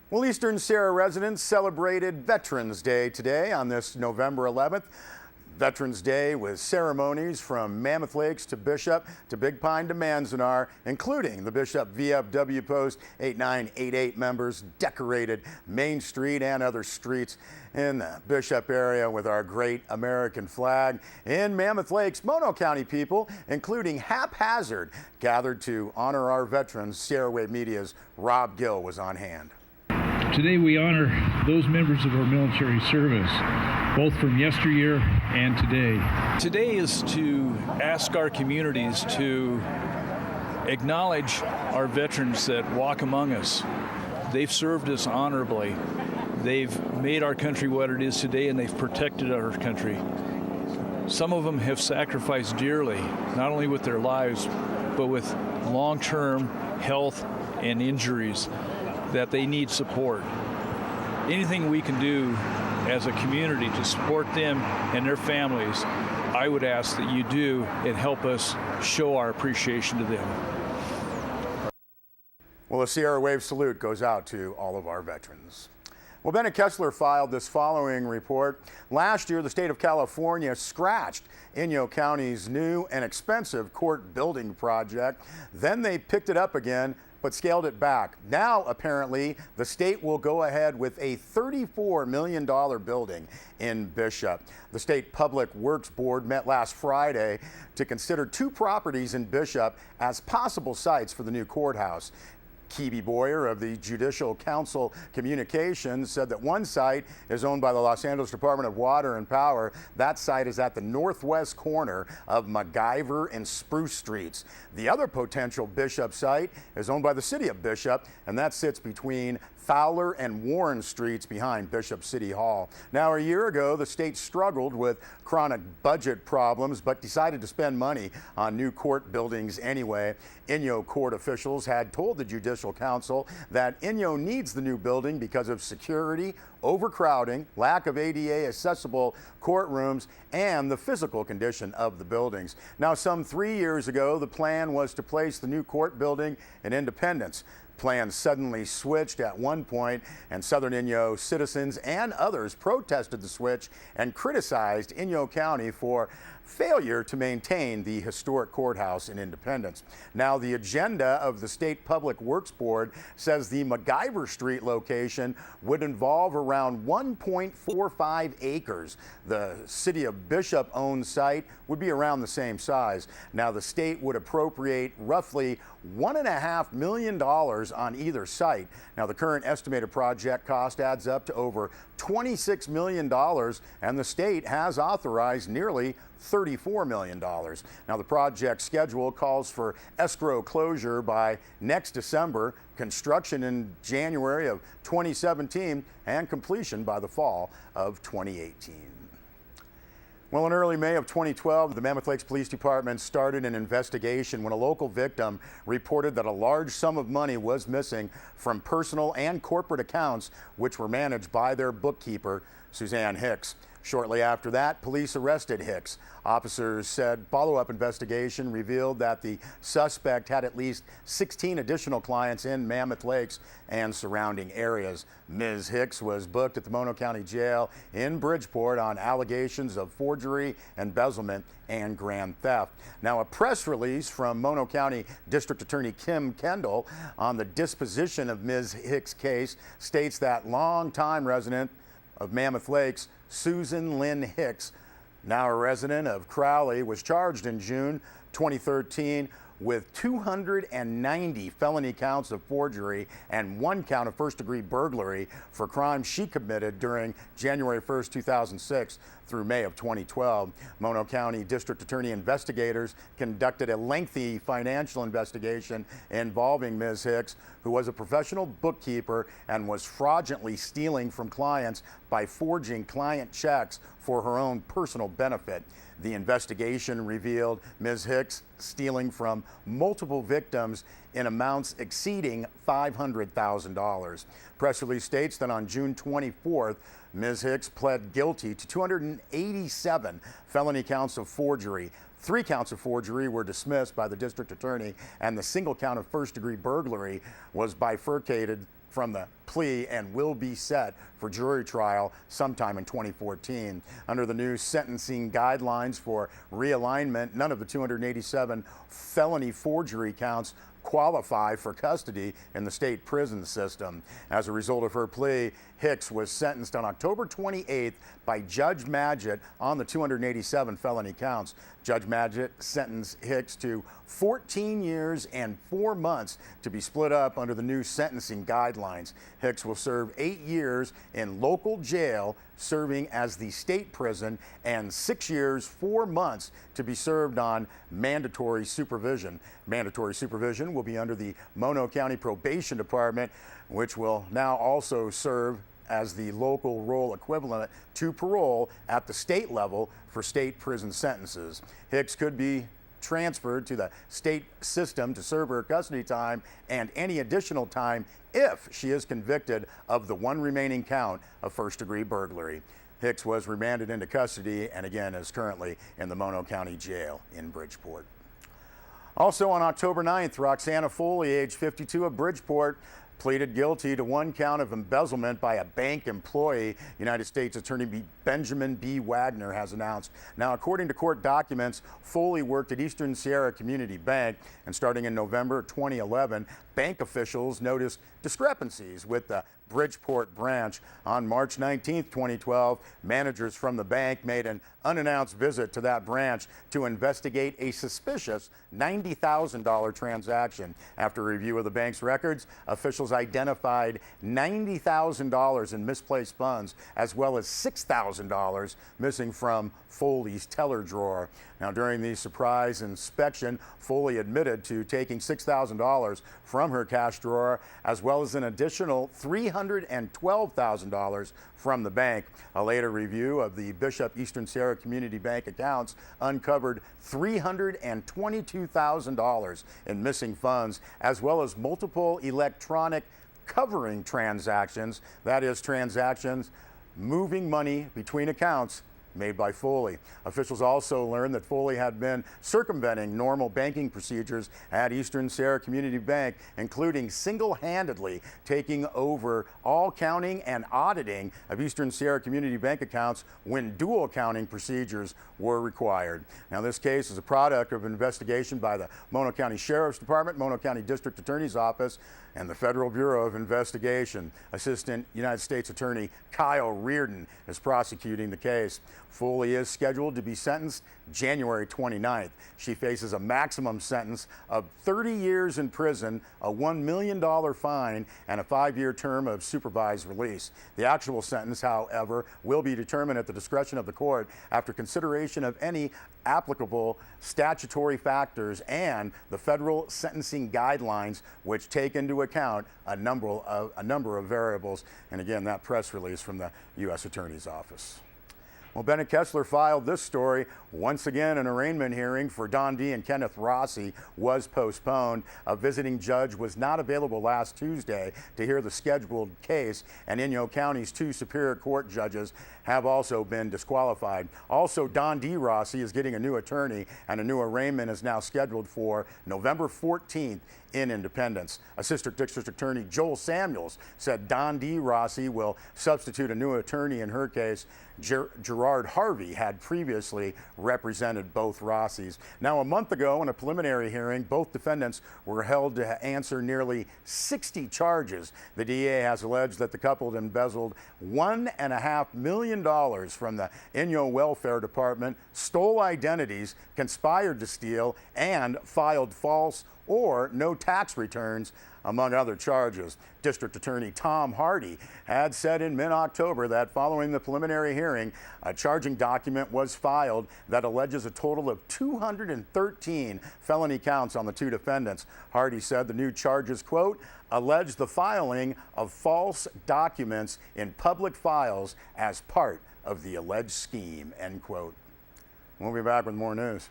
Well, Eastern Sierra residents celebrated Veterans Day today on this November 11th. Veterans Day with ceremonies from Mammoth Lakes to Bishop to Big Pine to Manzanar, including the Bishop VFW Post 8988 members decorated Main Street and other streets in the Bishop area with our great American flag. In Mammoth Lakes, Mono County people, including Haphazard, gathered to honor our veterans. Sierra Wave Media's Rob Gill was on hand. Today we honor those members of our military service, both from yesteryear and today. Today is to ask our communities to acknowledge our veterans that walk among us. They've served us honorably. They've made our country what it is today, and they've protected our country. Some of them have sacrificed dearly, not only with their lives, but with long-term health and injuries that they need support. Anything we can do as a community to support them and their families, I would ask that you do and help us show our appreciation to them. Well, a Sierra Wave salute goes out to all of our veterans. Well, Bennett Kessler filed this following report. Last year, the state of California scratched Inyo County's new and expensive court building project. Then they picked it up again, but scaled it back. Now, apparently, the state will go ahead with a $34 million building in Bishop. The State Public Works Board met last Friday to consider two properties in Bishop as possible sites for the new courthouse. Kibi Boyer of the Judicial Council Communications said that one site is owned by the Los Angeles Department of Water and Power. That site is at the northwest corner of MacGyver and Spruce Streets. The other potential Bishop site is owned by the city of Bishop, and that sits between Fowler and Warren Streets behind Bishop City Hall. Now, a year ago, the state struggled with chronic budget problems, but decided to spend money on new court buildings anyway. Inyo court officials had told the Judicial Council that Inyo needs the new building because of security, overcrowding, lack of ADA accessible courtrooms, and the physical condition of the buildings. Now, some 3 years ago, the plan was to place the new court building in Independence. Plans suddenly switched at one point, and Southern Inyo citizens and others protested the switch and criticized Inyo County for failure to maintain the historic courthouse in Independence. Now, the agenda of the State Public Works Board says the MacGyver Street location would involve around 1.45 acres. The City of Bishop-owned site would be around the same size. Now, the state would appropriate roughly $1.5 million on either site. Now, the current estimated project cost adds up to over $26 million, and the state has authorized nearly $34 million. Now, the project schedule calls for escrow closure by next December, construction in January of 2017, and completion by the fall of 2018. Well, in early May of 2012, the Mammoth Lakes Police Department started an investigation when a local victim reported that a large sum of money was missing from personal and corporate accounts, which were managed by their bookkeeper, Suzanne Hicks. Shortly after that, police arrested Hicks. Officers said follow-up investigation revealed that the suspect had at least 16 additional clients in Mammoth Lakes and surrounding areas. Ms. Hicks was booked at the Mono County Jail in Bridgeport on allegations of forgery, embezzlement, and grand theft. Now, a press release from Mono County District Attorney Kim Kendall on the disposition of Ms. Hicks' case states that longtime resident of Mammoth Lakes, Susan Lynn Hicks, now a resident of Crowley, was charged in June 2013 with 290 felony counts of forgery and 1 count of first-degree burglary for crimes she committed during January 1st, 2006 through May of 2012. Mono County District Attorney investigators conducted a lengthy financial investigation involving Ms. Hicks, who was a professional bookkeeper and was fraudulently stealing from clients by forging client checks for her own personal benefit. The investigation revealed Ms. Hicks stealing from multiple victims in amounts exceeding $500,000. Press release states that on June 24th, Ms. Hicks pled guilty to 287 felony counts of forgery. 3 counts of forgery were dismissed by the district attorney, and the single count of first-degree burglary was bifurcated from the plea and will be set for jury trial sometime in 2014. Under the new sentencing guidelines for realignment, none of the 287 felony forgery counts qualify for custody in the state prison system. As a result of her plea, Hicks was sentenced on October 28th by Judge Magid on the 287 felony counts. Judge Magid sentenced Hicks to 14 years and 4 months to be split up under the new sentencing guidelines. Hicks will serve 8 years in local jail, serving as the state prison, and 6 years, 4 months to be served on mandatory supervision. Mandatory supervision will be under the Mono County Probation Department, which will now also serve as the local role equivalent to parole at the state level for state prison sentences. Hicks could be transferred to the state system to serve her custody time and any additional time if she is convicted of the one remaining count of first-degree burglary. Hicks was remanded into custody and again is currently in the Mono County Jail in Bridgeport. Also on October 9th, Roxana Foley, age 52 of Bridgeport, pleaded guilty to one count of embezzlement by a bank employee, United States Attorney Benjamin B. Wagner has announced. Now, according to court documents, Foley worked at Eastern Sierra Community Bank, and starting in November 2011, bank officials noticed discrepancies with the Bridgeport branch. On March 19, 2012, managers from the bank made an unannounced visit to that branch to investigate a suspicious $90,000 transaction. After review of the bank's records, officials identified $90,000 in misplaced funds, as well as $6,000 missing from Foley's teller drawer. Now, during the surprise inspection, Foley admitted to taking $6,000 from her cash drawer, as well as an additional $312,000 from the bank. A later review of the Bishop Eastern Sierra Community Bank accounts uncovered $322,000 in missing funds, as well as multiple electronic covering transactions, that is, transactions moving money between accounts made by Foley. Officials also learned that Foley had been circumventing normal banking procedures at Eastern Sierra Community Bank, including single-handedly taking over all counting and auditing of Eastern Sierra Community Bank accounts when dual accounting procedures were required. Now, this case is a product of investigation by the Mono County Sheriff's Department, Mono County District Attorney's Office, and the Federal Bureau of Investigation. Assistant United States Attorney Kyle Reardon is prosecuting the case. Foley is scheduled to be sentenced January 29th. She faces a maximum sentence of 30 years in prison, a $1 million fine, and a 5-year term of supervised release. The actual sentence, however, will be determined at the discretion of the court after consideration of any applicable statutory factors and the federal sentencing guidelines, which take into account a number of variables. And again, that press release from the U.S. Attorney's Office. Well, Bennett Kessler filed this story. Once again, an arraignment hearing for Don D. and Kenneth Rossi was postponed. A visiting judge was not available last Tuesday to hear the scheduled case, and Inyo County's 2 Superior Court judges have also been disqualified. Also, Don D. Rossi is getting a new attorney, and a new arraignment is now scheduled for November 14th in Independence. Assistant District Attorney Joel Samuels said Don D. Rossi will substitute a new attorney in her case. Gerard Harvey had previously represented both Rossis. Now, a month ago in a preliminary hearing, both defendants were held to answer nearly 60 charges. The DA has alleged that the couple had embezzled $1.5 million from the Inyo Welfare Department, stole identities, conspired to steal, and filed false or no tax returns, among other charges. District Attorney Tom Hardy had said in mid-October that following the preliminary hearing, a charging document was filed that alleges a total of 213 felony counts on the 2 defendants. Hardy said the new charges, quote, allege the filing of false documents in public files as part of the alleged scheme, end quote. We'll be back with more news.